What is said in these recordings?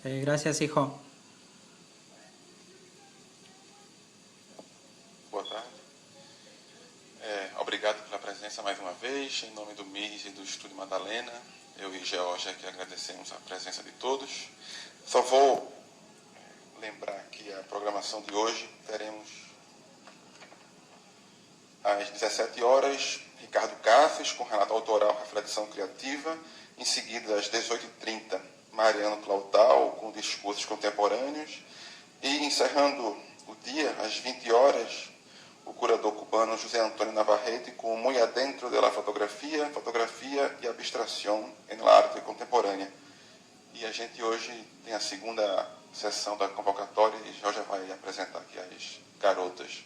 Gracias, hijo. Boa tarde. Obrigado pela presença mais uma vez. Em nome do MIRS e do Estúdio Madalena, eu e Georgia aqui agradecemos a presença de todos. Só vou lembrar que a programação de hoje teremos às 17 horas Ricardo Cáceres com relato autoral Reflexão Criativa. Em seguida, às 18h30, Mariano Clautal com discursos contemporâneos. E encerrando o dia, às 20 horas, o curador cubano José Antônio Navarrete com Muy Adentro de la Fotografia, Fotografia e Abstração em la Arte Contemporânea. E a gente hoje tem a segunda sessão da convocatória e Jorge vai apresentar aqui as garotas.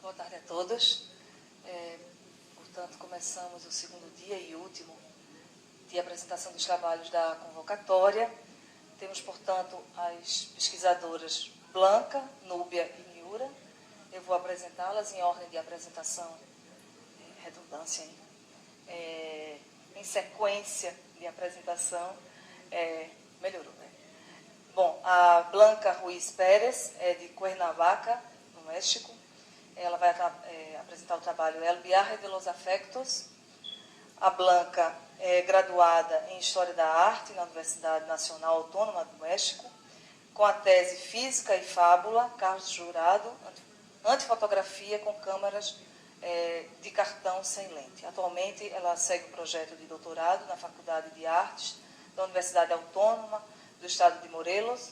Boa tarde a todos. Portanto, começamos o segundo dia e último de apresentação dos trabalhos da convocatória. Temos, portanto, as pesquisadoras Blanca, Núbia e Niura. Eu vou apresentá-las em ordem de apresentação, redundância, em sequência de apresentação, melhorou, né? Bom, a Blanca Ruiz Pérez é de Cuernavaca, no México. Ela vai apresentar o trabalho El Viaje de los Afectos. A Blanca é graduada em História da Arte na Universidade Nacional Autônoma do México, com a tese Física e Fábula, Carlos Jurado, Antifotografia com câmeras de cartão sem lente. Atualmente, ela segue o projeto de doutorado na Faculdade de Artes da Universidade Autônoma do Estado de Morelos,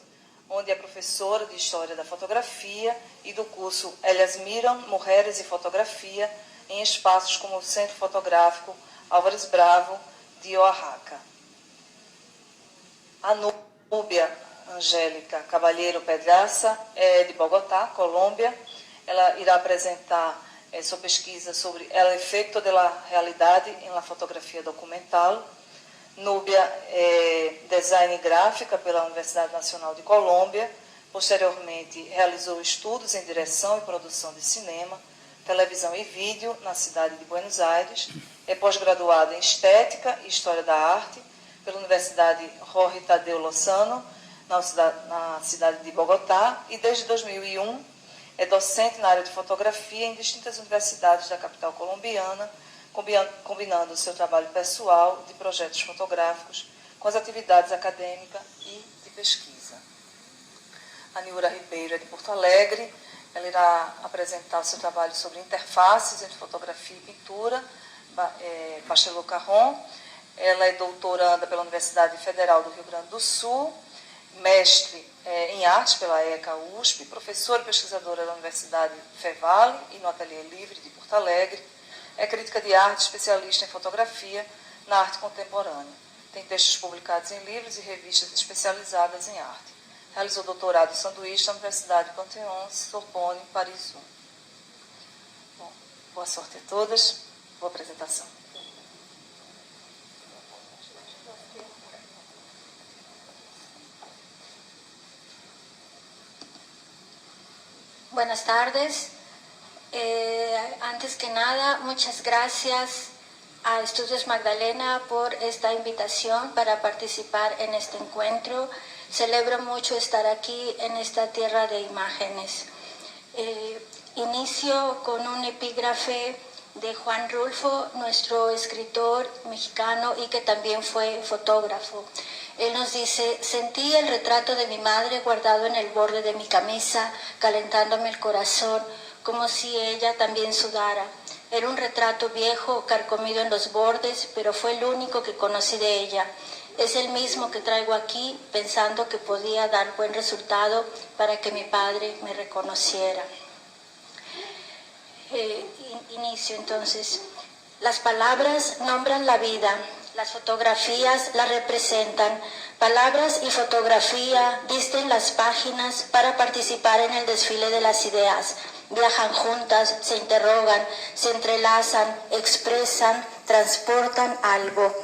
onde é professora de História da Fotografia e do curso Ellas Miram, Mulheres e Fotografia, em espaços como o Centro Fotográfico Álvares Bravo, de Oaxaca. A Núbia Angélica Cavalheiro Pedraça é de Bogotá, Colômbia. Ela irá apresentar sua pesquisa sobre el efecto de la realidade em la fotografia documental. Núbia é design gráfica pela Universidade Nacional de Colômbia. Posteriormente, realizou estudos em direção e produção de cinema, televisão e vídeo na cidade de Buenos Aires. É pós-graduada em Estética e História da Arte pela Universidade Jorge Tadeu Lozano, na cidade de Bogotá. E desde 2001 é docente na área de fotografia em distintas universidades da capital colombiana, combinando o seu trabalho pessoal de projetos fotográficos com as atividades acadêmicas e de pesquisa. A Niura Ribeiro é de Porto Alegre. Ela irá apresentar o seu trabalho sobre interfaces entre fotografia e pintura, Bachelor Carron. Ela é doutoranda pela Universidade Federal do Rio Grande do Sul, mestre em artes pela ECA USP, professora e pesquisadora da Universidade Fevale e no Ateliê Livre de Porto Alegre. É crítica de arte, especialista em fotografia na arte contemporânea. Tem textos publicados em livros e revistas especializadas em arte. Realizou doutorado sanduíche na Universidade Panthéon, Sorbonne, Paris 1. Bom, boa sorte a todas. Boa apresentação. Buenas tardes. Antes que nada, muchas gracias a Estudios Magdalena por esta invitación para participar en este encuentro. Celebro mucho estar aquí en esta tierra de imágenes. Inicio con un epígrafe de Juan Rulfo, nuestro escritor mexicano y que también fue fotógrafo. Él nos dice: sentí el retrato de mi madre guardado en el borde de mi camisa, calentándome el corazón, como si ella también sudara. Era un retrato viejo, carcomido en los bordes, pero fue el único que conocí de ella. Es el mismo que traigo aquí, pensando que podía dar buen resultado para que mi padre me reconociera. Inicio entonces. Las palabras nombran la vida, las fotografías la representan. Palabras y fotografía visten las páginas para participar en el desfile de las ideas. Viajan juntas, se interrogan, se entrelazan, expresan, transportan algo.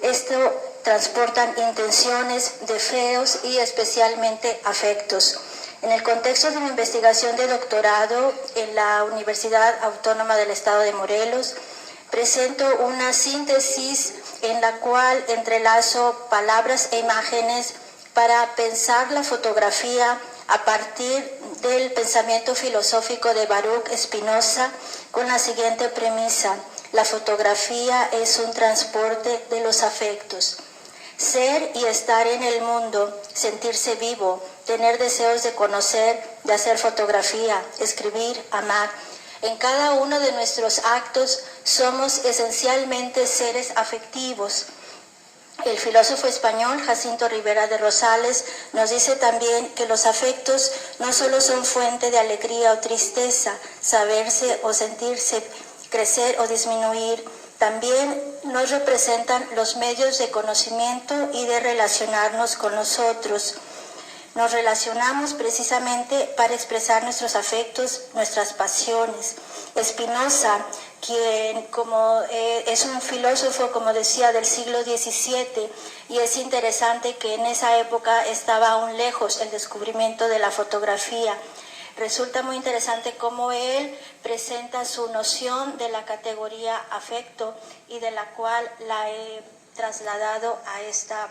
Esto transportan intenciones, deseos y especialmente afectos. En el contexto de mi investigación de doctorado en la Universidad Autónoma del Estado de Morelos, Presento una síntesis en la cual entrelazo palabras e imágenes para pensar la fotografía a partir del pensamiento filosófico de Baruch Spinoza con la siguiente premisa: la fotografía es un transporte de los afectos. Ser y estar en el mundo, sentirse vivo, tener deseos de conocer, de hacer fotografía, escribir, amar. En cada uno de nuestros actos somos esencialmente seres afectivos. El filósofo español Jacinto Rivera de Rosales nos dice también que los afectos no solo son fuente de alegría o tristeza, saberse o sentirse, crecer o disminuir, también nos representan los medios de conocimiento y de relacionarnos con los otros. Nos relacionamos precisamente para expresar nuestros afectos, nuestras pasiones. Spinoza, quien es un filósofo, como decía, del siglo XVII, y es interesante que en esa época estaba aún lejos el descubrimiento de la fotografía. Resulta muy interesante cómo él presenta su noción de la categoría afecto y de la cual la he trasladado a esta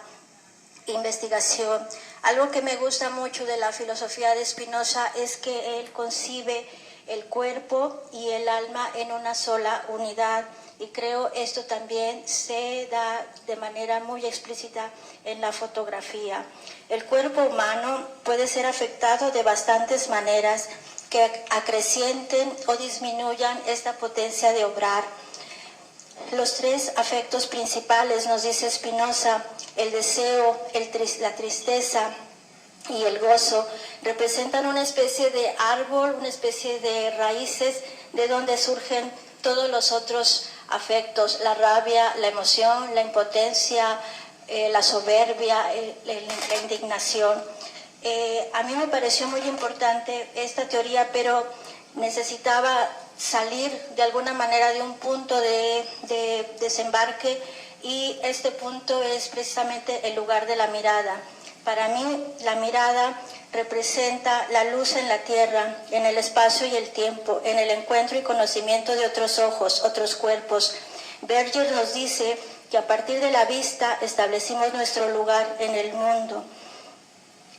investigación. Algo que me gusta mucho de la filosofía de Spinoza es que él concibe el cuerpo y el alma en una sola unidad, y creo esto también se da de manera muy explícita en la fotografía. El cuerpo humano puede ser afectado de bastantes maneras que acrecienten o disminuyan esta potencia de obrar. Los tres afectos principales, nos dice Spinoza, el deseo, la tristeza y el gozo, representan una especie de árbol, una especie de raíces de donde surgen todos los otros afectos: la rabia, la emoción, la impotencia, la soberbia, la indignación. A mí me pareció muy importante esta teoría, pero necesitaba salir de alguna manera de un punto de desembarque, y este punto es precisamente el lugar de la mirada. Para mí, la mirada representa la luz en la tierra, en el espacio y el tiempo, en el encuentro y conocimiento de otros ojos, otros cuerpos. Berger nos dice que a partir de la vista establecimos nuestro lugar en el mundo.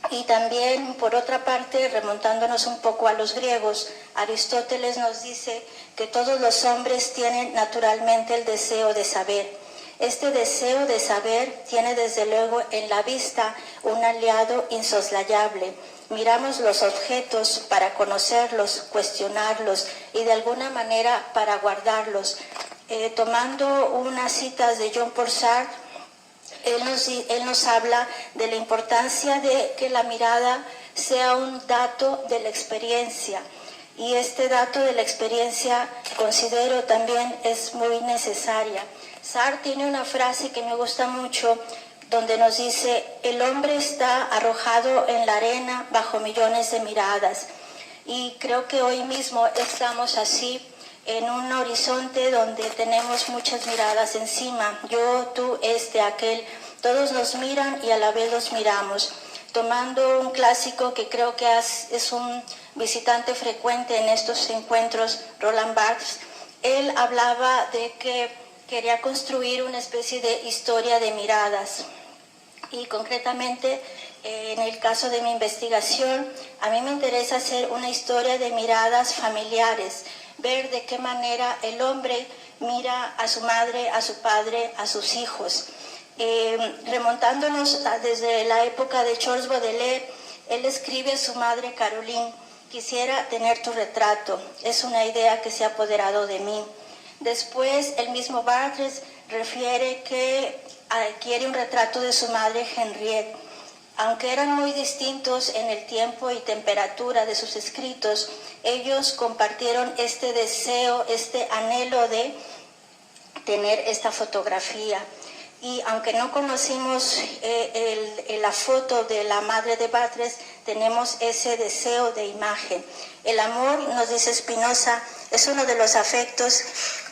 Y también, por otra parte, remontándonos un poco a los griegos, Aristóteles nos dice que todos los hombres tienen naturalmente el deseo de saber. Este deseo de saber tiene desde luego en la vista un aliado insoslayable. Miramos los objetos para conocerlos, cuestionarlos y de alguna manera para guardarlos. Tomando unas citas de Jean-Paul Sartre, él nos habla de la importancia de que la mirada sea un dato de la experiencia. Y este dato de la experiencia considero también es muy necesaria. Sartre tiene una frase que me gusta mucho, donde nos dice: el hombre está arrojado en la arena bajo millones de miradas. Y creo que hoy mismo estamos así, en un horizonte donde tenemos muchas miradas encima. Yo, tú, aquel, todos nos miran y a la vez los miramos. Tomando un clásico que creo que es un visitante frecuente en estos encuentros, Roland Barthes, él hablaba de que quería construir una especie de historia de miradas. Y concretamente, en el caso de mi investigación, a mí me interesa hacer una historia de miradas familiares, ver de qué manera el hombre mira a su madre, a su padre, a sus hijos. Remontándonos desde la época de Charles Baudelaire, él escribe a su madre Caroline: quisiera tener tu retrato, es una idea que se ha apoderado de mí. Después, el mismo Barthes refiere que quiere un retrato de su madre Henriette. Aunque eran muy distintos en el tiempo y temperatura de sus escritos, ellos compartieron este deseo, este anhelo de tener esta fotografía. Y aunque no conocimos la foto de la madre de Barthes, tenemos ese deseo de imagen. El amor, nos dice Spinoza, es uno de los afectos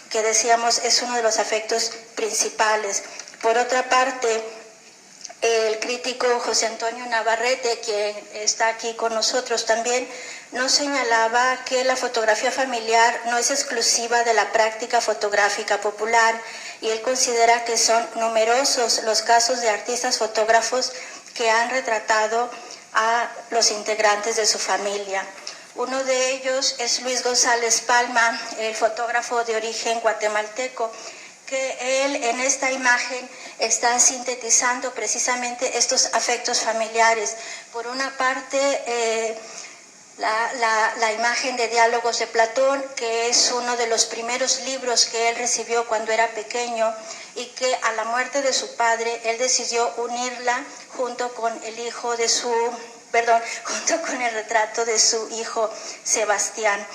que decíamos, es uno de los afectos principales. Por otra parte, El crítico José Antonio Navarrete, quien está aquí con nosotros también, nos señalaba que la fotografía familiar no es exclusiva de la práctica fotográfica popular, y él considera que son numerosos los casos de artistas fotógrafos que han retratado a los integrantes de su familia. Uno de ellos es Luis González Palma, el fotógrafo de origen guatemalteco, que él en esta imagen está sintetizando precisamente estos afectos familiares. Por una parte, la imagen de Diálogos de Platón, que es uno de los primeros libros que él recibió cuando era pequeño, y que a la muerte de su padre él decidió unirla junto con junto con el retrato de su hijo Sebastián.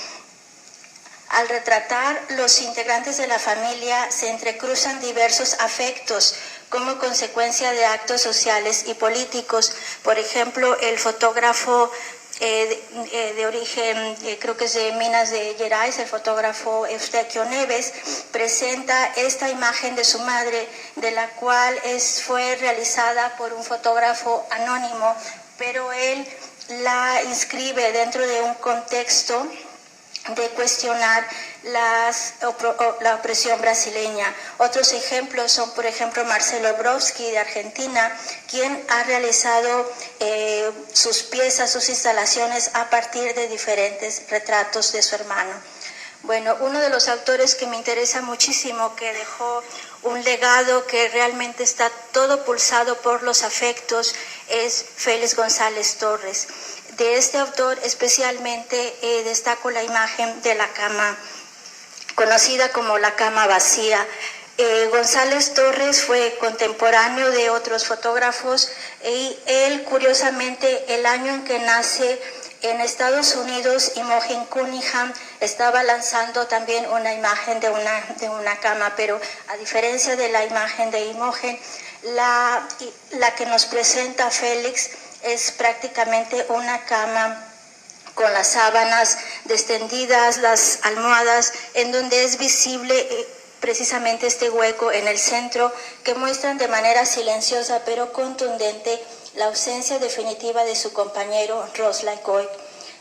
Al retratar los integrantes de la familia se entrecruzan diversos afectos como consecuencia de actos sociales y políticos. Por ejemplo, el fotógrafo de origen, creo que es de Minas de Gerais, el fotógrafo Eustaquio Neves, presenta esta imagen de su madre, de la cual fue realizada por un fotógrafo anónimo, pero él la inscribe dentro de un contexto de cuestionar la opresión brasileña. Otros ejemplos son, por ejemplo, Marcelo Browski de Argentina, quien ha realizado sus piezas, sus instalaciones a partir de diferentes retratos de su hermano. Bueno, uno de los autores que me interesa muchísimo, que dejó un legado que realmente está todo pulsado por los afectos, es Félix González Torres. De este autor especialmente destaco la imagen de la cama, conocida como la cama vacía. González Torres fue contemporáneo de otros fotógrafos y él, curiosamente, el año en que nace en Estados Unidos, Imogen Cunningham estaba lanzando también una imagen de una cama, pero a diferencia de la imagen de Imogen, la que nos presenta Félix es prácticamente una cama con las sábanas descendidas, las almohadas, en donde es visible precisamente este hueco en el centro, que muestran de manera silenciosa pero contundente la ausencia definitiva de su compañero Roslay Coy.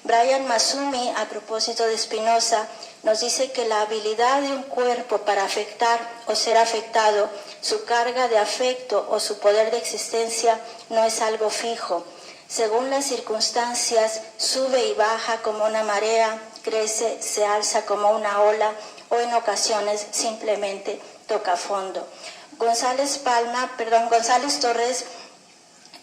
Brian Massumi, a propósito de Spinoza, nos dice que la habilidad de un cuerpo para afectar o ser afectado, su carga de afecto o su poder de existencia no es algo fijo. Según las circunstancias, sube y baja como una marea, crece, se alza como una ola o en ocasiones simplemente toca fondo. González Torres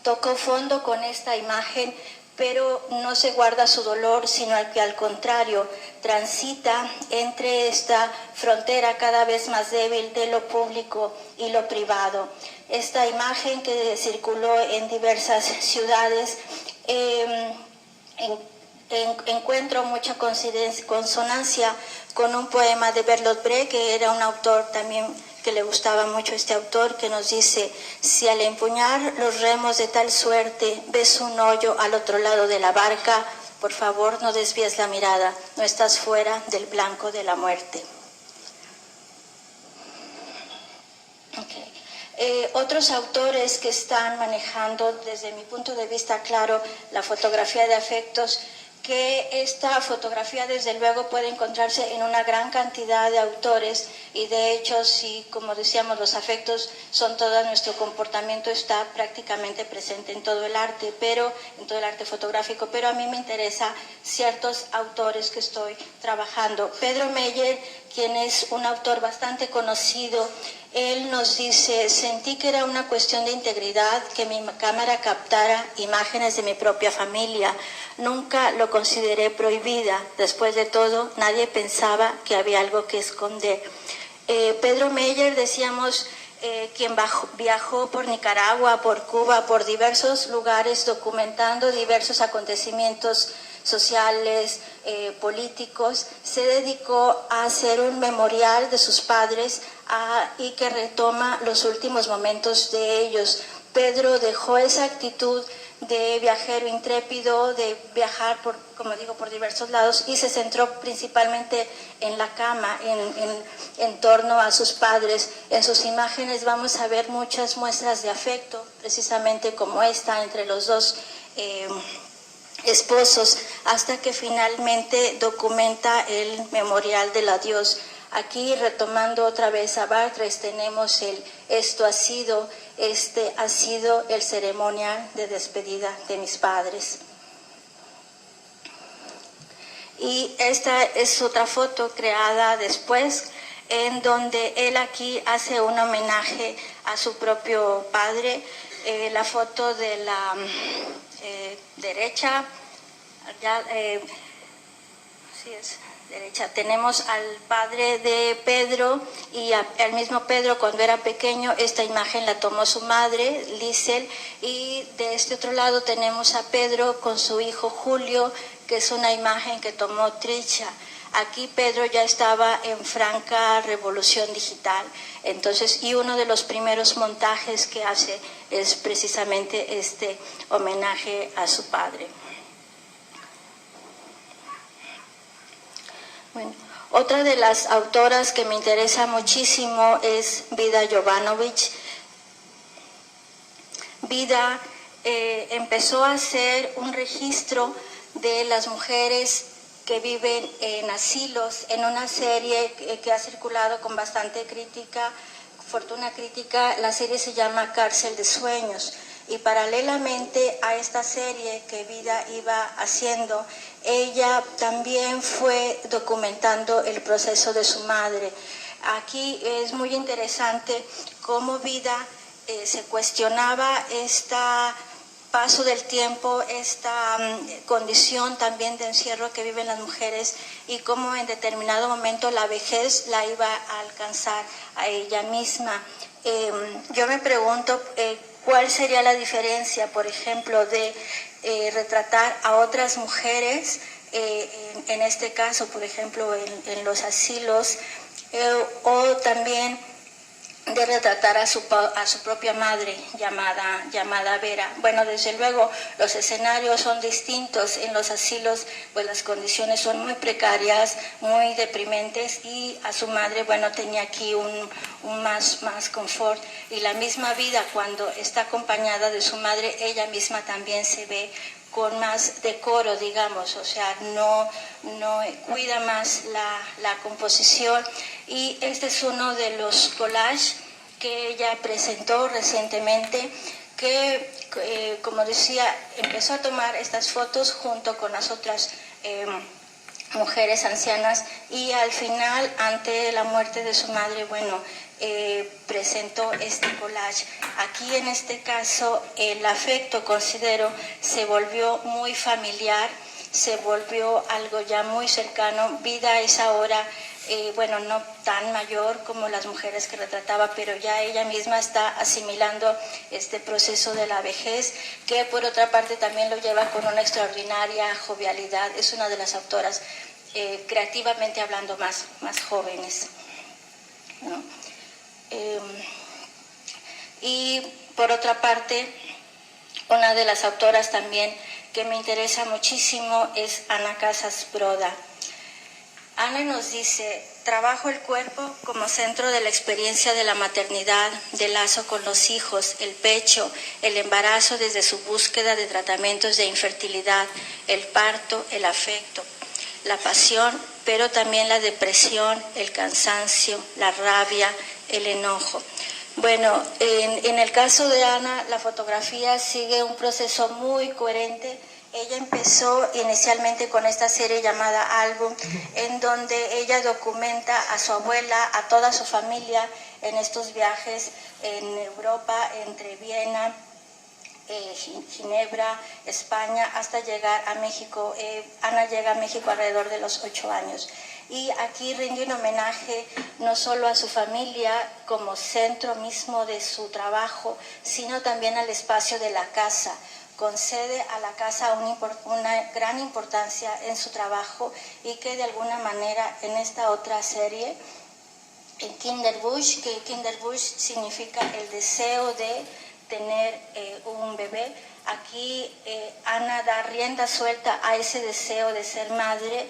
tocó fondo con esta imagen, pero no se guarda su dolor, sino que al contrario, transita entre esta frontera cada vez más débil de lo público y lo privado. Esta imagen que circuló en diversas ciudades, encuentro mucha consonancia con un poema de Bertolt Brecht, que era un autor también que le gustaba mucho este autor, que nos dice: si al empuñar los remos de tal suerte ves un hoyo al otro lado de la barca, por favor no desvíes la mirada, no estás fuera del blanco de la muerte. Otros autores que están manejando, desde mi punto de vista claro, la fotografía de afectos, que esta fotografía desde luego puede encontrarse en una gran cantidad de autores, y de hecho, si como decíamos los afectos son todo nuestro comportamiento, está prácticamente presente en todo el arte, en todo el arte fotográfico, pero a mí me interesa ciertos autores que estoy trabajando. Pedro Meyer, quien es un autor bastante conocido, él nos dice: sentí que era una cuestión de integridad que mi cámara captara imágenes de mi propia familia. Nunca lo consideré prohibida. Después de todo, nadie pensaba que había algo que esconder. Pedro Meyer, decíamos, quien viajó por Nicaragua, por Cuba, por diversos lugares, documentando diversos acontecimientos sociales, políticos, se dedicó a hacer un memorial de sus padres y que retoma los últimos momentos de ellos. Pedro dejó esa actitud de viajero intrépido, de viajar por, como digo, por diversos lados, y se centró principalmente en la cama, en torno a sus padres. En sus imágenes vamos a ver muchas muestras de afecto, precisamente como esta entre los dos esposos, hasta que finalmente documenta el memorial del adiós. Aquí, retomando otra vez a Barthes, tenemos este ha sido el ceremonial de despedida de mis padres. Y esta es otra foto creada después, en donde él aquí hace un homenaje a su propio padre. La foto de la derecha, sí es derecha, tenemos al padre de Pedro y al mismo Pedro cuando era pequeño. Esta imagen la tomó su madre, Liesel, y de este otro lado tenemos a Pedro con su hijo Julio, que es una imagen que tomó Trisha. Aquí Pedro ya estaba en franca revolución digital, entonces, y uno de los primeros montajes que hace es precisamente este homenaje a su padre. Bueno, otra de las autoras que me interesa muchísimo es Vida Jovanović. Vida empezó a hacer un registro de las mujeres que viven en asilos, en una serie que ha circulado con bastante crítica, fortuna crítica. La serie se llama Cárcel de Sueños, y paralelamente a esta serie que Vida iba haciendo, ella también fue documentando el proceso de su madre. Aquí es muy interesante cómo Vida se cuestionaba esta paso del tiempo, esta condición también de encierro que viven las mujeres, y cómo en determinado momento la vejez la iba a alcanzar a ella misma. Yo me pregunto cuál sería la diferencia, por ejemplo, de retratar a otras mujeres, en este caso, por ejemplo, en los asilos, o también de retratar a su propia madre llamada Vera. Bueno, desde luego los escenarios son distintos. En los asilos pues las condiciones son muy precarias, muy deprimentes, y a su madre, bueno, tenía aquí un más confort. Y la misma Vida, cuando está acompañada de su madre, ella misma también se ve con más decoro, digamos, o sea, no cuida más la composición. Y este es uno de los collages que ella presentó recientemente, que como decía, empezó a tomar estas fotos junto con las otras mujeres ancianas, y al final, ante la muerte de su madre, bueno, presentó este collage. Aquí, en este caso, el afecto, considero, se volvió muy familiar, se volvió algo ya muy cercano. Vida es ahora, bueno, no tan mayor como las mujeres que retrataba, pero ya ella misma está asimilando este proceso de la vejez, que por otra parte también lo lleva con una extraordinaria jovialidad. Es una de las autoras, creativamente hablando, más jóvenes, ¿no? Y por otra parte, una de las autoras también que me interesa muchísimo es Ana Casas Broda. Ana nos dice: trabajo el cuerpo como centro de la experiencia de la maternidad, del lazo con los hijos, el pecho, el embarazo desde su búsqueda de tratamientos de infertilidad, el parto, el afecto, la pasión, pero también la depresión, el cansancio, la rabia, el enojo. Bueno, en el caso de Ana, la fotografía sigue un proceso muy coherente. Ella empezó inicialmente con esta serie llamada Álbum, en donde ella documenta a su abuela, a toda su familia, en estos viajes en Europa, entre Viena, Ginebra, España, hasta llegar a México. Ana llega a México alrededor de los 8 años. Y aquí rinde un homenaje no solo a su familia como centro mismo de su trabajo, sino también al espacio de la casa. Concede a la casa una gran importancia en su trabajo, y que de alguna manera en esta otra serie, en Kinderwunsch, que Kinderwunsch significa el deseo de, tener un bebé. Aquí Ana da rienda suelta a ese deseo de ser madre,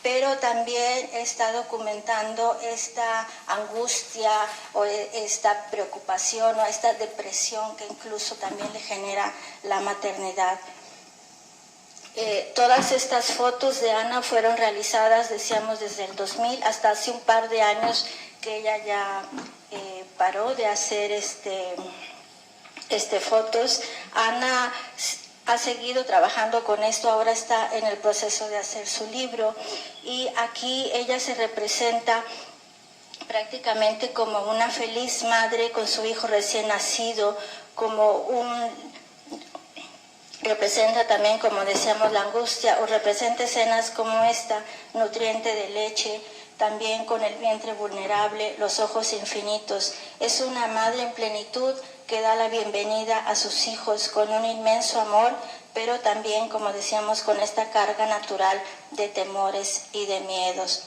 pero también está documentando esta angustia o esta preocupación o esta depresión que incluso también le genera la maternidad. Todas estas fotos de Ana fueron realizadas, decíamos, desde el 2000 hasta hace un par de años que ella ya paró de hacer fotos. Ana ha seguido trabajando con esto, ahora está en el proceso de hacer su libro y aquí ella se representa prácticamente como una feliz madre con su hijo recién nacido, representa también, como decíamos, la angustia, o representa escenas como esta, nutriente de leche, también con el vientre vulnerable, los ojos infinitos. Es una madre en plenitud que da la bienvenida a sus hijos con un inmenso amor, pero también, como decíamos, con esta carga natural de temores y de miedos.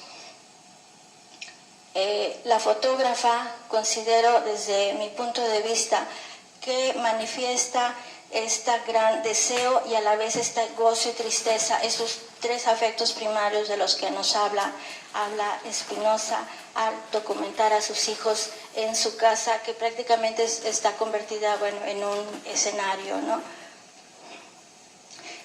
La fotógrafa, considero desde mi punto de vista, que manifiesta este gran deseo y a la vez este gozo y tristeza, esos tres afectos primarios de los que nos habla Espinosa al documentar a sus hijos en su casa, que prácticamente está convertida, en un escenario, ¿no?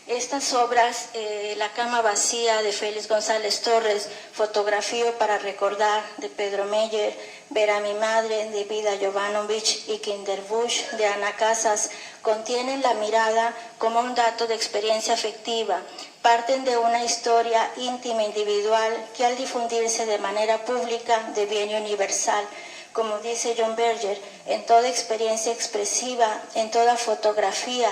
Estas obras, La cama vacía de Félix González Torres, Fotografío para recordar de Pedro Meyer, Ver a mi madre de Vida Jovanovic y Kinderbusch de Ana Casas, contienen la mirada como un dato de experiencia afectiva, parten de una historia íntima individual que al difundirse de manera pública deviene universal. Como dice John Berger, en toda experiencia expresiva, en toda fotografía,